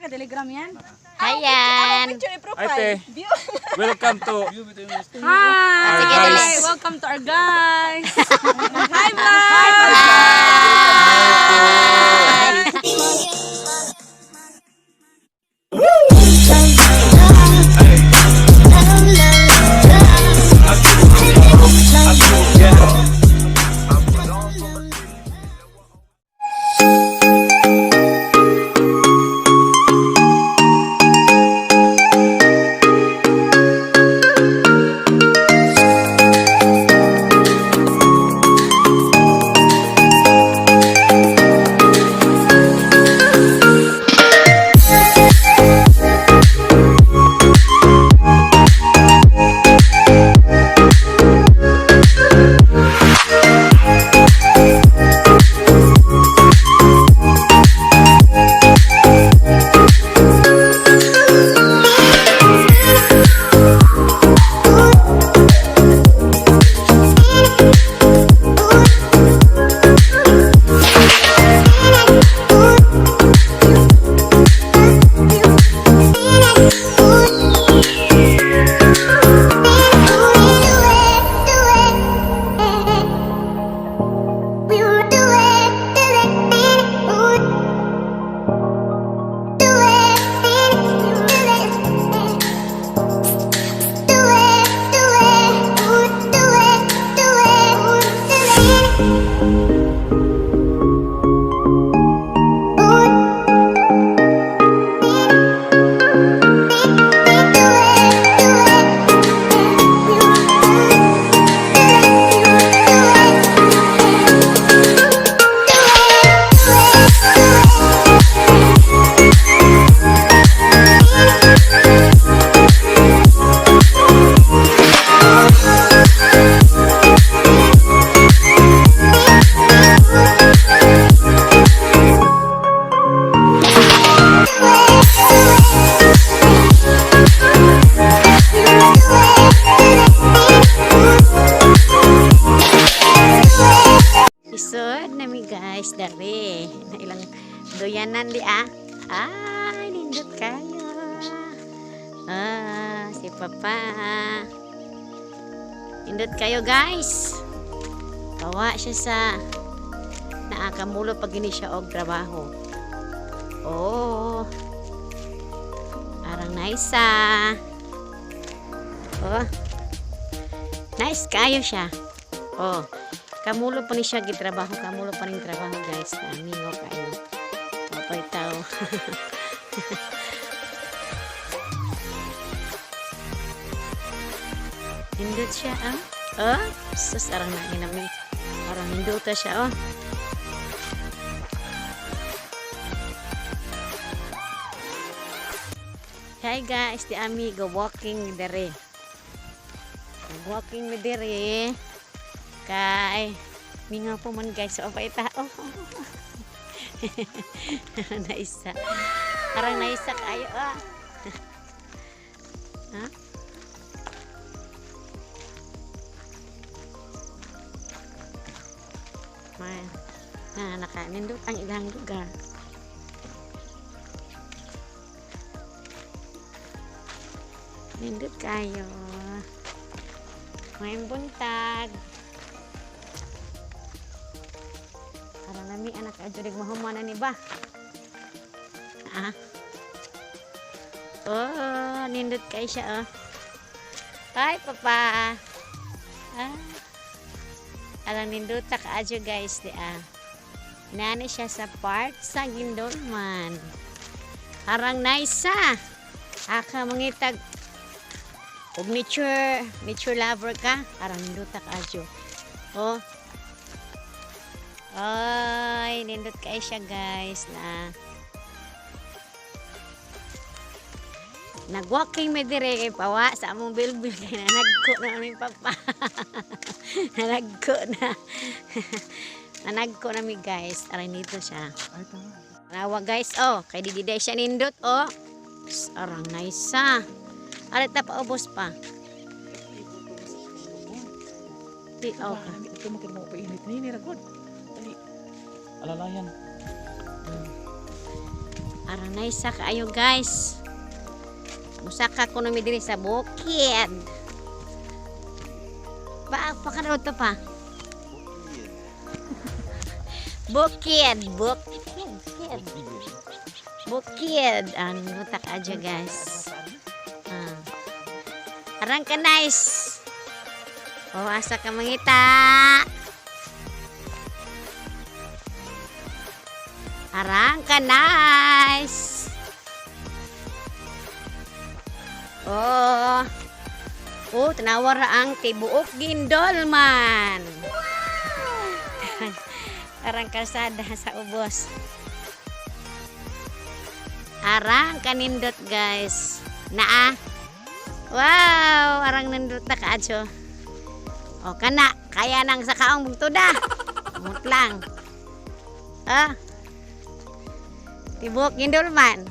ka Telegram yan? Ayan. Picture ni profile. Ate, View. welcome to Hi. Sige, dali. Welcome to our guys. Hi, vlog. Isod nami guys dari na ilang doyanan di ay nindot kayo si papa nindot kayo guys bawa siya sa naakamulo pag ini siya og trabaho arang nice nice kayo siya kamulo pa ni siya gitrabaho, kamulo pa ning trabaho guys. Amingo kayo. Papay tao. Hindot siya sus arang na ginami. Arang hindota siya Hi guys, di ami go walking with dere. Walking with dere. Kay mingaw po man guys so pa tao naisa arang naisa kayo nakanindot ang ilang lugar nindot kayo may buntag karena nami anak ajurig mahumanan ni ba nindot kayo siya hi papa alang nindot ka ajo guys di nani siya sa park sa Gindolman arang nice aka mangitag og nature lover ka arang nindot ka ajo ay nindot kayo siya guys na nag-walking me dire kay pawa sa among bilbil kay nanagko na aming papa nanagko na mi guys aray nito siya rawa guys kay dididay siya nindot arang nice aray ta paubos pa ito makin mo painit ni ragod alalayan Aranay sa kaayo guys. Musaka ko nami diri sa bukid. Ba pa ka to pa? Bukid. Ano tak aja guys. Arang ka nice. Oh, asa ka mangita. Arang ka nice. Oh, tanawar ang tibuok gindol man. Arang kalsada sa ubos. Arang kanindot guys. Naa. Wow, arang nindot na kaadyo. O kana, kaya nang sa kaong bugtuda. Mut lang. Tibuok gindol man.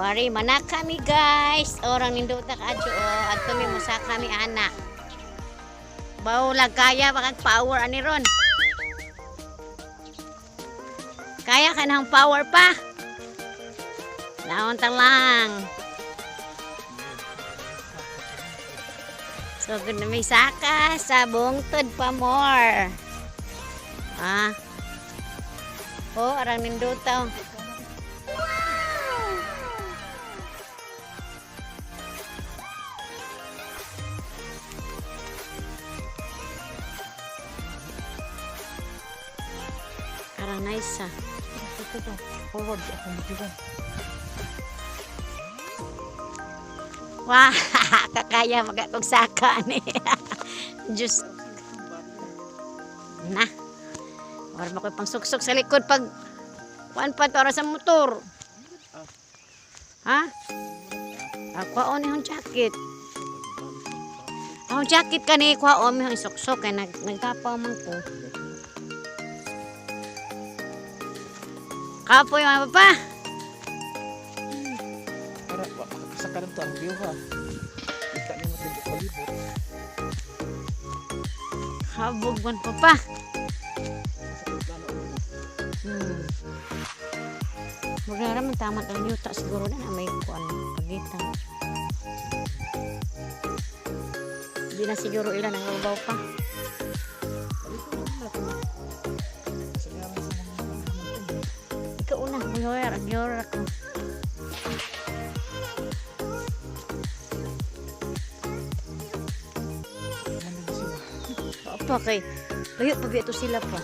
Ari mana kami guys. Orang nindot na kaadyo. At kami musa kami anak. Bau lag kaya bakag power ani ron. Kaya ka ng power pa. Nauntang lang. So, good na may saka sa bungtod pa more. Arang ninduto. Arang nice Forward ako magiging. Wah, kakaya magatong saka ni. Diyos. Na. Or makoy pang suksok sa likod pag kuan pa to sa motor. Ha? Ako ni hong jacket. Ang jacket kani kuha mi hong suksok kay nagtapaw man ko. Kapoy mga papa. Para sa kanan to ang view ha. Kita ni mo tibok palibot. Habog man papa. Magara man tamat ang yuta siguro na may kuan pagitan. Di na siguro ilan ang ubaw pa. Ikaw na, magyoyer ako. Apa kay? Layo pa ito sila pa.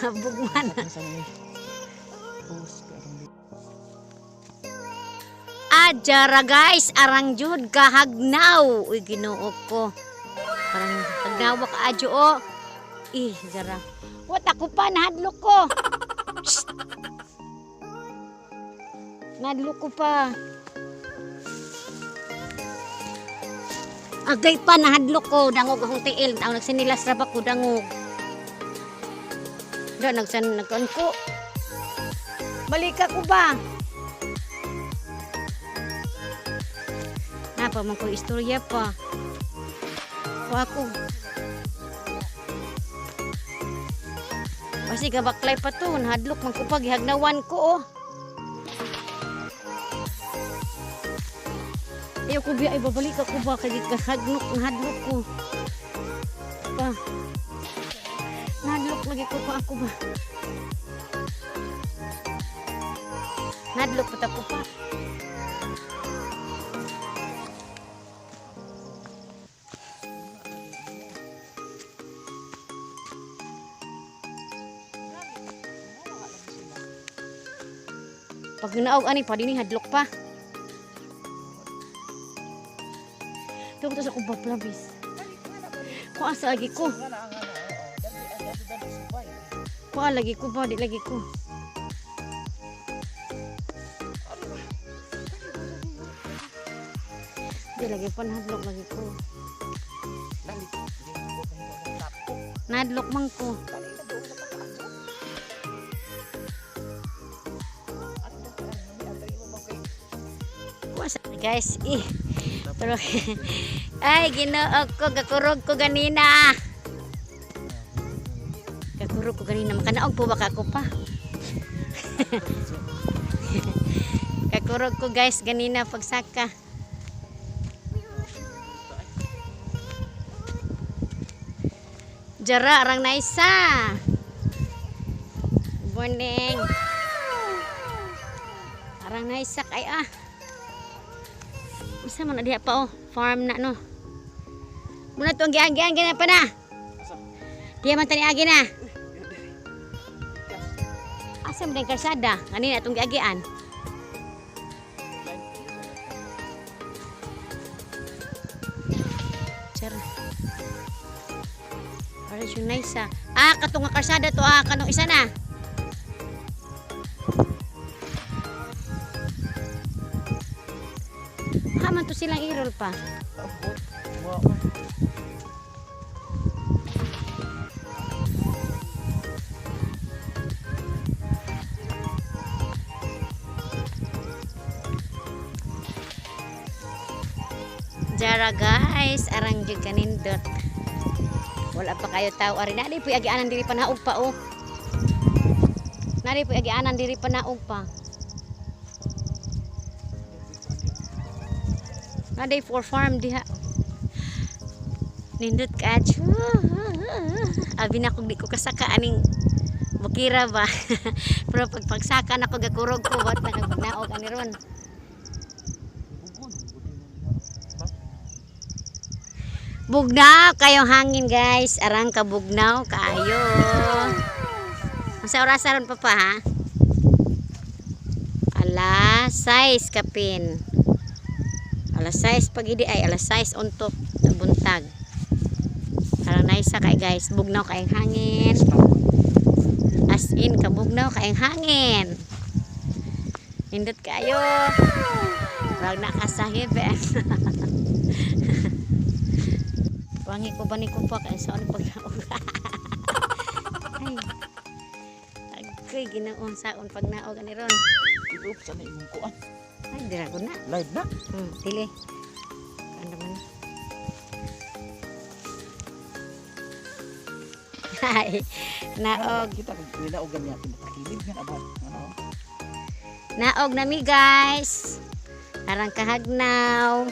Kabog man. Ajara guys, arang jud kahagnaw. Uy, Ginoo ko. Parang hagnaw ka adyo o. Jara. Wat ako pa nahadlok ko. Nahadlok ko pa. Agay pa nahadlok ko. Dangog akong tiil. Ang nagsinilas rabak ko dangog. Nagkan ko. Balik ako ba? Napa man ko istorya pa. Ako. Kasi gabaklay pa to. Hadlok man ko pa. Gihagnawan ko oh. Ayaw ko biya. Ay babalik ako ba. Kaya hadlok ko. Pa. Nadlok lagi ko pa ako ba? Nadlok pa ako pa. Pag naog ani pa dini hadlok pa. Tunggu sa kubab labis. Ko asa lagi ko. Kuha lagi ko ba? Di lagi ko. Di lagi pa nahadlok lagi ko. Nahadlok man ko. Guys, pero Ay, Ginoo ko, gakurog ko ganina. Gakurog ko ganina, makanaog po baka ko pa. Gakurog ko guys ganina pagsaka. Jara arang naisa. Morning. Arang naisa kay Bisa man diha pa farm na no. Muna to ang giang-giang gina pa na. Diya man tani agi na. Asa man kalsada kanina atong giagian. Jara. Para siya nice katong nga kalsada to kanong isa na. Haman to silang irol pa. Jara guys, arang jud kanindot. Wala pa kayo tao ari na di puy agianan diri panaog pa Nari puy agianan diri panaog pa. Na day for farm diha. Nindot ka abi na kog di ko kasaka aning bukira ba. Pero pag pagsaka na ko gakurog ko wat nakagnaog ani ron. Bugnaw kayo hangin guys, arang ka bugnaw kayo. Sa oras aron pa ha? Alas 6 kapin. Alas 6 pagidi ay alas 6 untop na buntag. Arang naisa kay guys, bugnaw kayong hangin. As in ka bugnaw kayong hangin. Hindot kayo. Wag na kasahib Wangi ko ba ni ko pa kaya saan pagnaog. Ay, agay ginaon saon pagnaog ani ron. Ito sa na imong kuan. Ay, dira ko na. Live na. Dili. Ano man. Ay, naog. Kita naogan niya pinakilid nga aba. Ano? Naog na mi guys. Arang kahagnaw.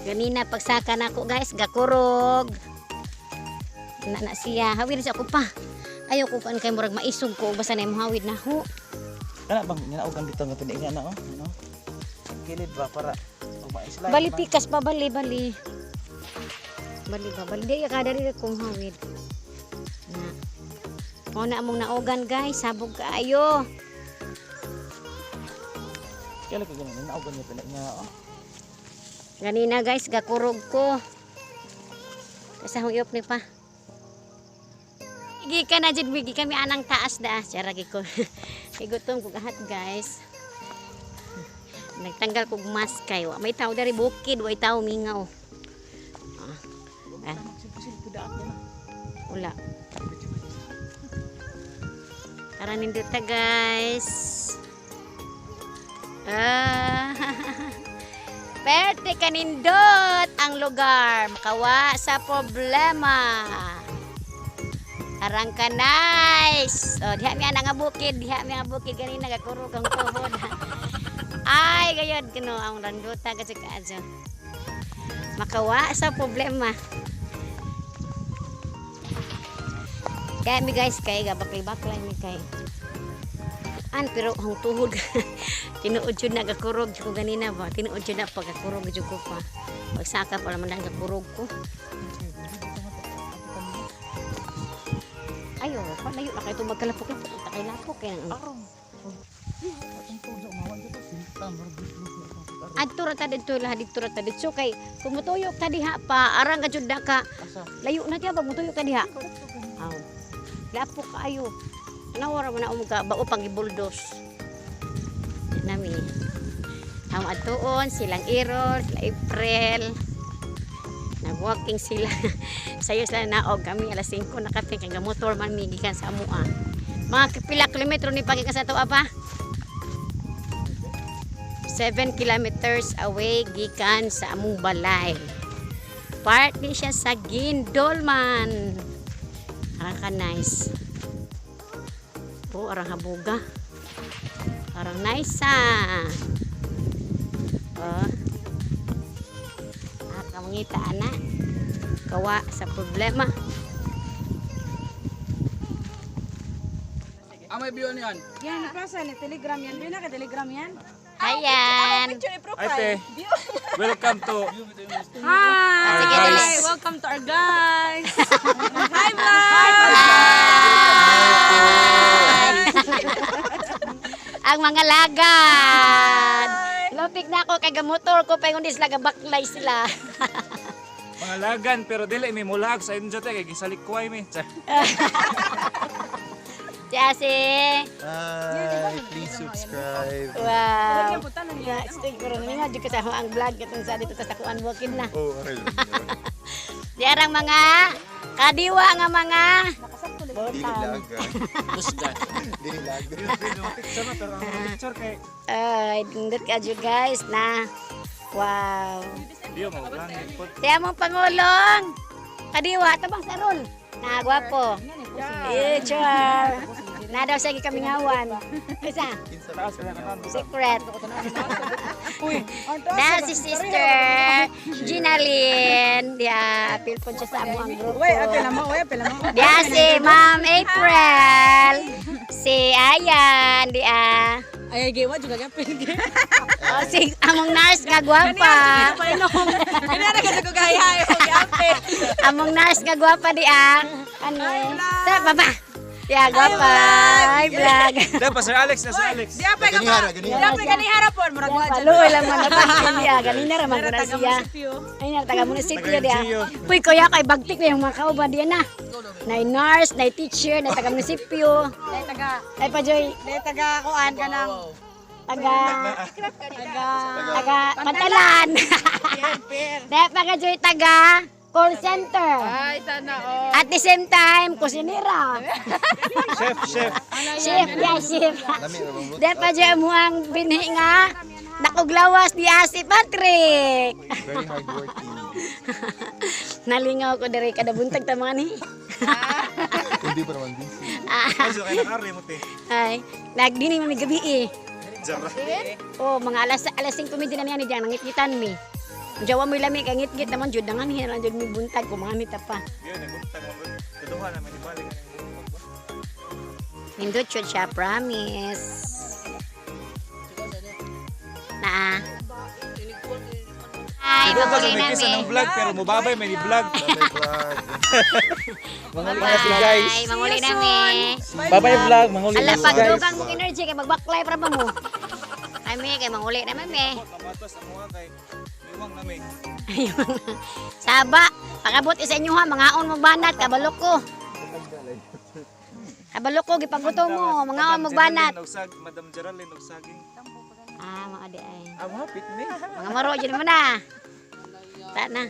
Ganina pagsaka na ako guys, gakurog. Na siya, hawid siya ko pa. Ayaw ko kay murag maisog ko basta na mo hawid na ho. Kana bang ninaogan dito nga tiniinga na ano? Kilid ba para maislide. Bali pikas pa bali. Bali di kada diri kong hawid. Na. Mo na among naogan guys, sabog kaayo. Kaya lagi ganun, ninaogan niya tiniinga Ganina guys, gakurog ko. Kasi huyop ni pa. Igi ka na dyan, bigi kami anang taas da. Saragi ko. Igutom ko kahat guys. Nagtanggal ko maskay. May tao dari bukid, way tao mingaw. Ula. Tara nindot ta guys. Perte kanindot ang lugar, makawa sa problema. Arang ka nice. Diha mi nga bukid, ganina gakurog ang tuhod. Ay gayod kino ang randota kasi kaadyo. Makawa sa problema. Kaya mi guys kay gabakay-baklay mi kay. Pero ang tuhod tinuod jud na gakurog ko ganina ba, tinuod jud na pagakurog jud ko pa, pagsaka pa naman ang gakurog ko. Ayo pa layo na kay to magkalapok lang ta kay lapok kay nang adto ra ta didto didto kay kumutuyok ta diha pa arang ka jud na ka layo na tiya pag mutuyok ta diha. Aw lapok kaayo. Nawara mo na umuga bao pang ibuldos nami ang atuon silang Irol, sila April nag-walking sila sayo sila naog kami alas 5 nakating kang motor man migikan sa amua mga pila kilometro ni pagikan sa to apa 7 kilometers away gikan sa among balay part ni siya sa Gindolman. Arang ka nice. Oh, arang habuga. Arang nice oh. Kamangita na. Kawa sa problema. May view niyan. Yan, nasa ni Telegram yan. Di na ka Telegram yan? Ayan. Ate, welcome to Hi! Sige, guys. Hi! Welcome to our guys! Hi, vlog! Ang mga lagad. Lupik na ako kay gamotor ko pa yung sila gabaklay sila. mga lagan pero dili may mulag sa inyo kay gisalikway mi. Jesse. Hi, please subscribe. Wow. Ya, stay ko ron nga jud sa ang vlog katong sa dito sa kuan bukid na. Oh, okay. Diarang mga kadiwa nga mga Dinilaga. Lusgan. Dinilaga. Sama pero ang picture kay dindot ka jud guys na. Wow. Dio mo lang put. Tiya mo pangulong. Kadiwa tabang sa roll. Na gwapo. Char. Na daw sa kaming hawan. Isa. Taas ka na Secret. Na si sister Ginalyn. Dia apil po siya sa amo ang grupo. Dia si Ma'am April. Si Ayan. Dia. Ay, gewa juga gapin. Oh, si among nurse nga gwapa. Kanya kasi ko gahay-hay. Gapin. Among nurse nga gwapa dia. Ano? Sa baba. Ya, gwapa. Hi, vlog. Dapat Sir Alex na Sir Alex. Diapay ka Ganihara, ba? ganihara. Diapay ka ni harapon. Murag wa dyan. Paluoy lang man dapat niya. Ganina ra man na siya. Ay na taga munisipyo dia. Uy kuya kay bagtik na yung mga kauban dia na. Nay nurse, nay teacher, nay taga munisipyo. Dahil taga, Ay pa joy, dahil taga kuan ka ng taga Pantalan. Dahil pa ka joy taga call center. Ay, sana oh. At the same time, kusinira. Chef. Chef, yeah, chef. Lami ra bang Dahil pa joy mo ang binhi nga nakuglawas diya si Patrick. very hardworking. Nalingaw ko diri kada buntag ta mga ni. Hindi pa naman busy. Kaso kay nakari mo te. Ay, nagdini man gabi eh. Jara. Oh, mga alas 5 medyo na niya ni diyan nangitgitan mi. Jawa mo lami kay ngitgit naman jud dangan hiran jud mi buntag ko mga nita pa. Dio na buntag mo. Tuduhan na may balik. Nindot jud siya, promise. Na. Ay, Ito mamuli sa bigis ng nami. vlog pero mubabay may vlog. Bye vlog. Manguli na si guys. Bye, mamuli nami. Bye-bye vlog. Manguli Ala na si guys. pagdugang mong energy kay magbaklay para ba mo? Kami kay manguli naman me. Kamatos ang mga kay liwang na may. Saba, pagabot sa inyo ha, mangaon mo banat, kabalok ko. Kabalok ko, gipaguto mo, mangaon mo banat. Madam Geraldine og saging. Ah, mga adi ay. I'm happy me. Mga maro, dyan mo na. Ta na.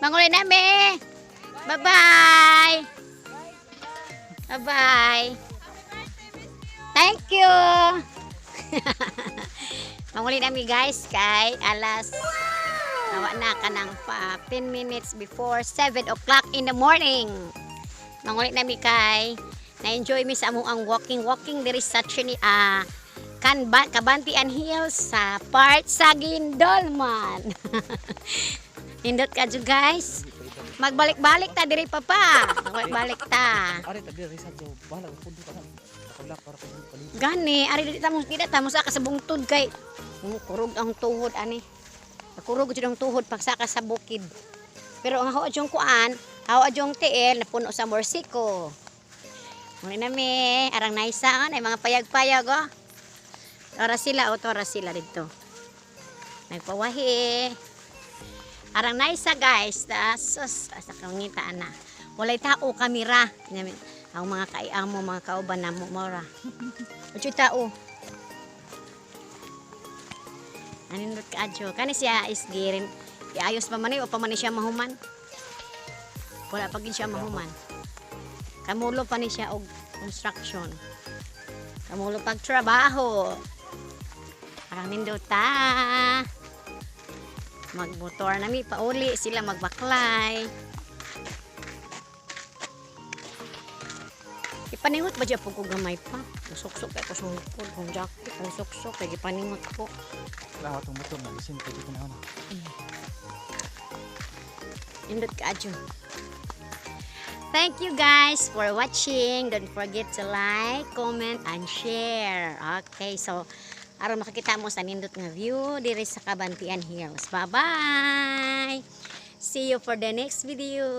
Manguli nami. Bye-bye. Bye-bye. Thank you. Manguli nami guys kay alas nawa na ka ng 10 minutes before 7 o'clock in the morning. Manguli nami kay na-enjoy mi sa among ang walking diri sa Kabantian Hills sa part sa Gindolman. Nindot ka dyan guys. Magbalik-balik ta diri papa. Magbalik ta. Ari tabi risa jo. Bahala ko pud ka na. Nakalak para ko palit. Gani, ari dito tamo sa kasabungtod kay kurog ang tuhod ani. Nakurog jud ang tuhod pagsaka sa bukid. Pero ang hawa jong kuan, hawa jong tiil napuno sa morsiko. Muna nami, arang naisa ay mga payag-payag oh. Tora sila dito. Nagpawahi. Arang naisa guys, sus, sa kangitaan na. Walay tao kamera. Ang mga kaiang mo, mga kauban na mo, mora. Ucho tao. Anindot ka adyo. Kani siya isgirin. Iayos pa man o pa man siya mahuman. Wala pa gid siya mahuman. Kamulo pa ni siya og construction. Kamulo pag trabaho. Arang ninduta. Magmotor na mi pauli sila magbaklay. Ipaningot ba dyan po kung gamay pa? Suksok kay ko sungkod. Kung jacket, kung suksok kay ipaningot po. Lawat ang motor na isin ko dito na ano. Indot ka adyo. Thank you guys for watching. Don't forget to like, comment, and share. Okay, so aron makakita mo sa nindot nga view diri sa Kabantian Hills. Bye-bye! See you for the next video.